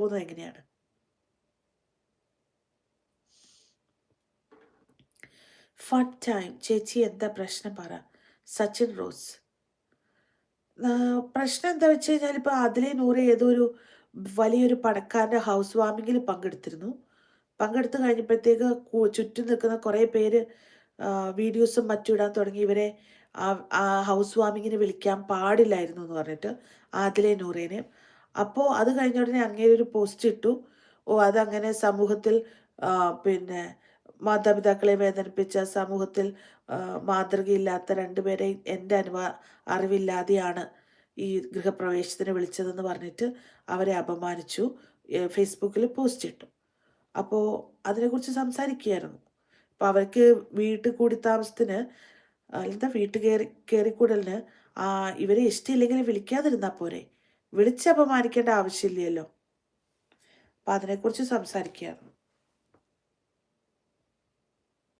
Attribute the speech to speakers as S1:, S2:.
S1: പോകുന്നത് എങ്ങനെയാണ്? Fun time. ചേച്ചി എന്താ പ്രശ്നം പറ. സച്ചിൻ റോസ്. പ്രശ്നം എന്താ വെച്ച് കഴിഞ്ഞാൽ ഇപ്പോൾ അതിലെ നൂറ് ഏതൊരു വലിയൊരു പണക്കാരൻ്റെ ഹൗസ് വാമിങ്ങിൽ പങ്കെടുത്തിരുന്നു. പങ്കെടുത്ത് കഴിഞ്ഞപ്പോഴത്തേക്ക് ചുറ്റും നിൽക്കുന്ന കുറേ പേര് വീഡിയോസും മറ്റും ഇടാൻ തുടങ്ങി. ഇവരെ ആ ഹൗസ് വാമിങ്ങിന് വിളിക്കാൻ പാടില്ലായിരുന്നു എന്ന് പറഞ്ഞിട്ട് ആദിലെ നൂറേനെ. അപ്പോൾ അത് കഴിഞ്ഞ ഉടനെ അങ്ങേര് ഒരു പോസ്റ്റ് ഇട്ടു. അതങ്ങനെ സമൂഹത്തിൽ പിന്നെ മാതാപിതാക്കളെ വേദനിപ്പിച്ച, സമൂഹത്തിൽ മാതൃകയില്ലാത്ത രണ്ടുപേരെയും എൻ്റെ അറിവില്ലാതെയാണ് ഈ ഗൃഹപ്രവേശത്തിന് വിളിച്ചതെന്ന് പറഞ്ഞിട്ട് അവരെ അപമാനിച്ചു. ഫേസ്ബുക്കിൽ പോസ്റ്റ് ഇട്ടു. അപ്പോൾ അതിനെക്കുറിച്ച് സംസാരിക്കുകയായിരുന്നു. അപ്പോൾ അവർക്ക് വീട്ടിൽ കൂടി താമസത്തിന് എന്താ വീട്ടിൽ കയറിക്കൂടലിന് ഇവരെ ഇഷ്ടമില്ലെങ്കിൽ വിളിക്കാതിരുന്നാൽ പോരെ, വിളിച്ച് അപമാനിക്കേണ്ട ആവശ്യമില്ലല്ലോ. അപ്പം അതിനെക്കുറിച്ച് സംസാരിക്കുകയായിരുന്നു.